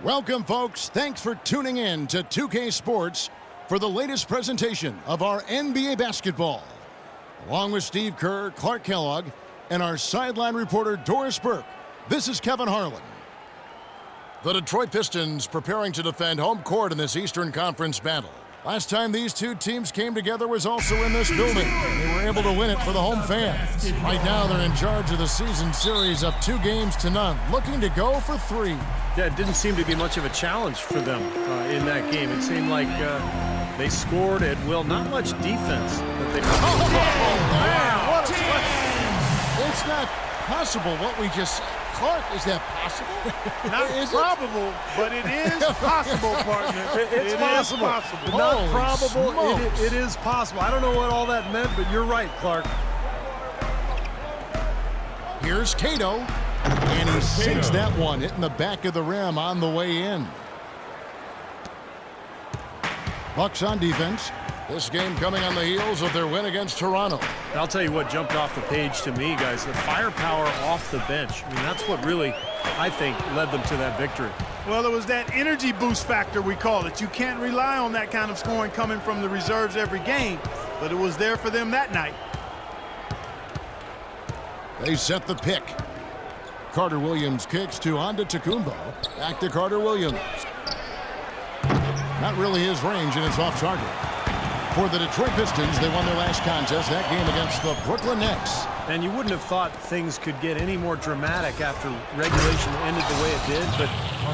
Welcome, folks. Thanks for tuning in to 2K Sports for the latest presentation of our NBA basketball. Along with Steve Kerr, Clark Kellogg, and our sideline reporter Doris Burke, this is Kevin Harlan. The Detroit Pistons preparing to defend home court in this Eastern Conference battle. Last time these two teams came together was also in this building. They were able to win it for the home fans. Right now they're in charge of the season series up 2-0, looking to go for 3. Yeah, it didn't seem to be much of a challenge for them in that game. It seemed like they scored at will. Not much defense. But they Wow. It's not possible what we just said. Clark, is that possible? Not probable, but it is possible, partner. It's possible. Not probable. It is possible. I don't know what all that meant, but you're right, Clark. Here's Cato, and he sinks that one, hitting the back of the rim on the way in. Bucks on defense. This game coming on the heels of their win against Toronto. I'll tell you what jumped off the page to me, guys. The firepower off the bench. I mean, that's what really, I think, led them to that victory. Well, it was that energy boost factor, we call it. You can't rely on that kind of scoring coming from the reserves every game, but it was there for them that night. They set the pick. Carter Williams kicks to Antetokounmpo. Back to Carter Williams. Not really his range, and it's off target. For the Detroit Pistons, they won their last contest, that game against the Brooklyn Nets. And you wouldn't have thought things could get any more dramatic after regulation ended the way it did, but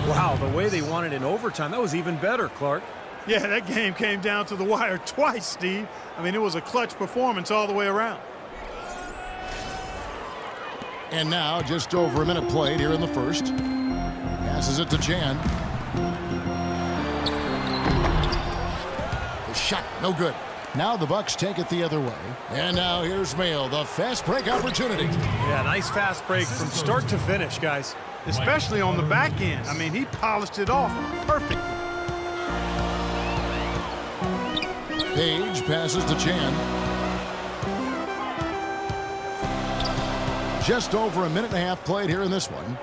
wow, the way they won it in overtime, that was even better, Clark. Yeah, that game came down to the wire twice, Steve. I mean, it was a clutch performance all the way around. And now, just over a minute played here in the first. Passes it to Chan. The shot, no good. Now the Bucks take it the other way. And now here's Mayo, the fast break opportunity. Yeah, nice fast break from start to finish, guys. Especially on the back end. I mean, he polished it off perfectly. Page passes to Chan. Just over a minute and a half played here in this one.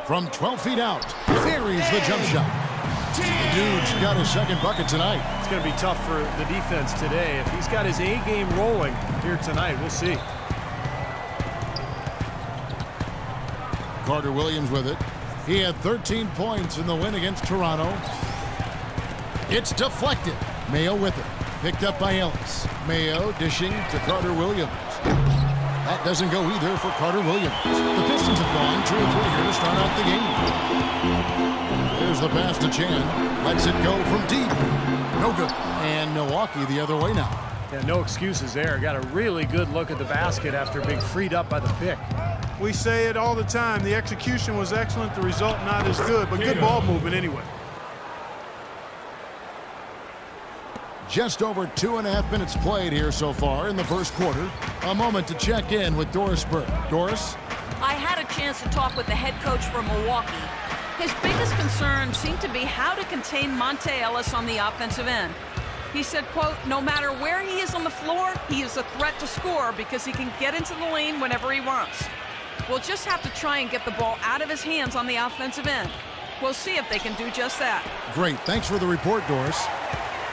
From 12 feet out, buries the jump shot. The dude's got his second bucket tonight. It's going to be tough for the defense today. If he's got his A game rolling here tonight, we'll see. Carter Williams with it. He had 13 points in the win against Toronto. It's deflected. Mayo with it. Picked up by Ellis. Mayo dishing to Carter Williams. That doesn't go either for Carter Williams. The Pistons have gone 2 or 3 here to start out the game. There's the pass to Chan. Lets it go from deep. No good. And Milwaukee the other way now. Yeah, no excuses there. Got a really good look at the basket after being freed up by the pick. We say it all the time. The execution was excellent. The result not as good, but good ball movement anyway. Just over 2.5 minutes played here so far in the first quarter. A moment to check in with Doris Burke. Doris? I had a chance to talk with the head coach from Milwaukee. His biggest concern seemed to be how to contain Monte Ellis on the offensive end. He said, quote, no matter where he is on the floor, he is a threat to score because he can get into the lane whenever he wants. We'll just have to try and get the ball out of his hands on the offensive end. We'll see if they can do just that. Great. Thanks for the report, Doris.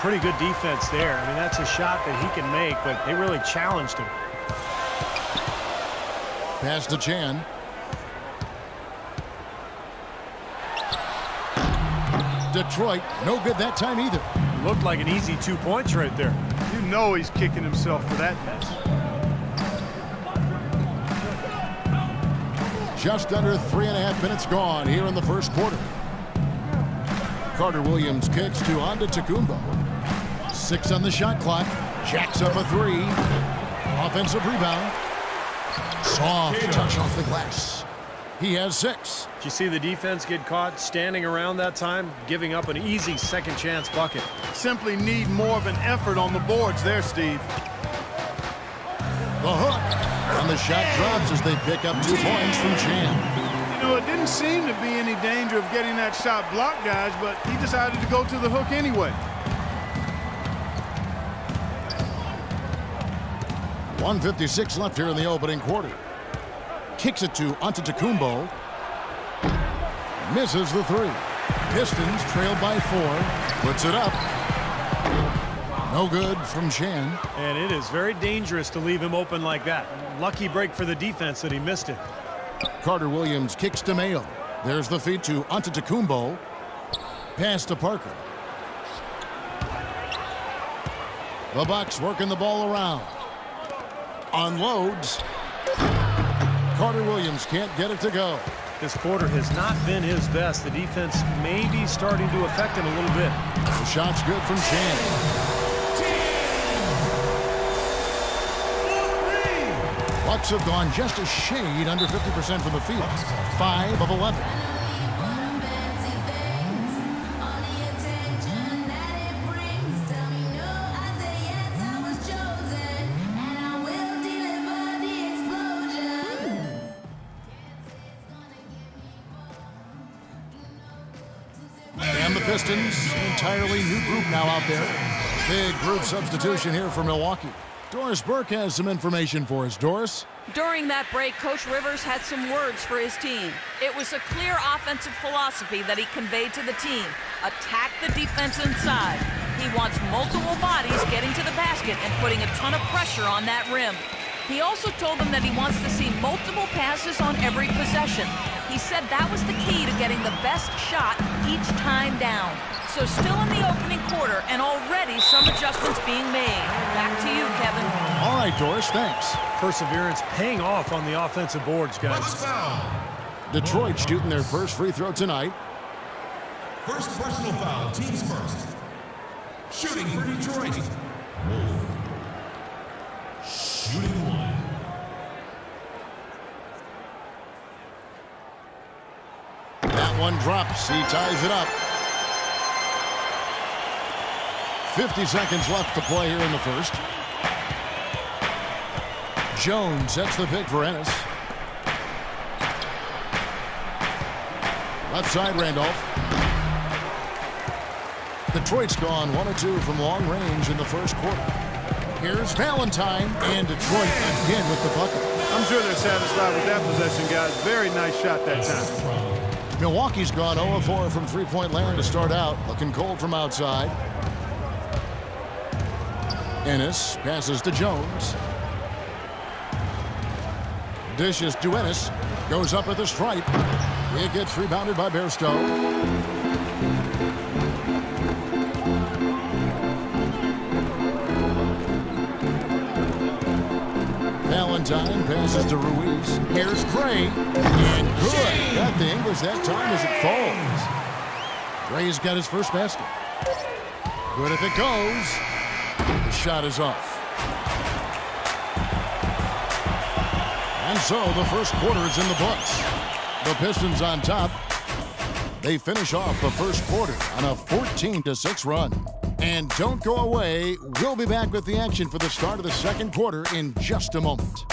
Pretty good defense there. I mean, that's a shot that he can make, but they really challenged him. Pass to Chan. Detroit, no good that time either. Looked like an easy 2 points right there. You know he's kicking himself for that mess. Just under 3.5 minutes gone here in the first quarter. Carter Williams kicks to Antetokounmpo. 6 on the shot clock. Jacks up a 3. Offensive rebound. Soft touch off the glass. He has 6. Did you see the defense get caught standing around that time, giving up an easy second chance bucket? Simply need more of an effort on the boards there, Steve. The hook. And the shot drops as they pick up 2 points from Chan. You know, it didn't seem to be any danger of getting that shot blocked, guys, but he decided to go to the hook anyway. 1:56 left here in the opening quarter. Kicks it to Antetokounmpo. Misses the three. Pistons trailed by 4. Puts it up. No good from Chan. And it is very dangerous to leave him open like that. Lucky break for the defense that he missed it. Carter Williams kicks to Mayo. There's the feed to Antetokounmpo. Pass to Parker. The Bucks working the ball around. Unloads. Carter Williams can't get it to go. This quarter has not been his best. The defense may be starting to affect him a little bit. The shot's good from Chan. Bucks have gone just a shade under 50% from the field. 5 of 11. And the Pistons, an entirely new group now out there. Big group substitution here for Milwaukee. Doris Burke has some information for us. Doris? During that break, Coach Rivers had some words for his team. It was a clear offensive philosophy that he conveyed to the team. Attack the defense inside. He wants multiple bodies getting to the basket and putting a ton of pressure on that rim. He also told them that he wants to see multiple passes on every possession. He said that was the key to getting the best shot each time down. So still in the opening quarter, and already some adjustments being made. Back to you, Kevin. All right, Doris, thanks. Perseverance paying off on the offensive boards, guys. Detroit shooting their first free throw tonight. First personal foul, teams first. Shooting for Detroit. Wolf. Shooting 1. That one drops. He ties it up. 50 seconds left to play here in the first. Jones sets the pick for Ennis. Left side, Randolph. Detroit's gone 1 of 2 from long range in the first quarter. Here's Valentine, and Detroit again with the bucket. I'm sure they're satisfied with that possession, guys. Very nice shot that time. Milwaukee's gone 0 of 4 from three-point land to start out. Looking cold from outside. Ennis passes to Jones. Dishes to Ennis. Goes up at the stripe. It gets rebounded by Bairstow. Valentine passes to Ruiz. Here's Gray. And good. Got the English that time as it falls. Gray's got his first basket. Good if it goes. The shot is off. And so the first quarter is in the books. The Pistons on top. They finish off the first quarter on a 14-6 run. And don't go away. We'll be back with the action for the start of the second quarter in just a moment.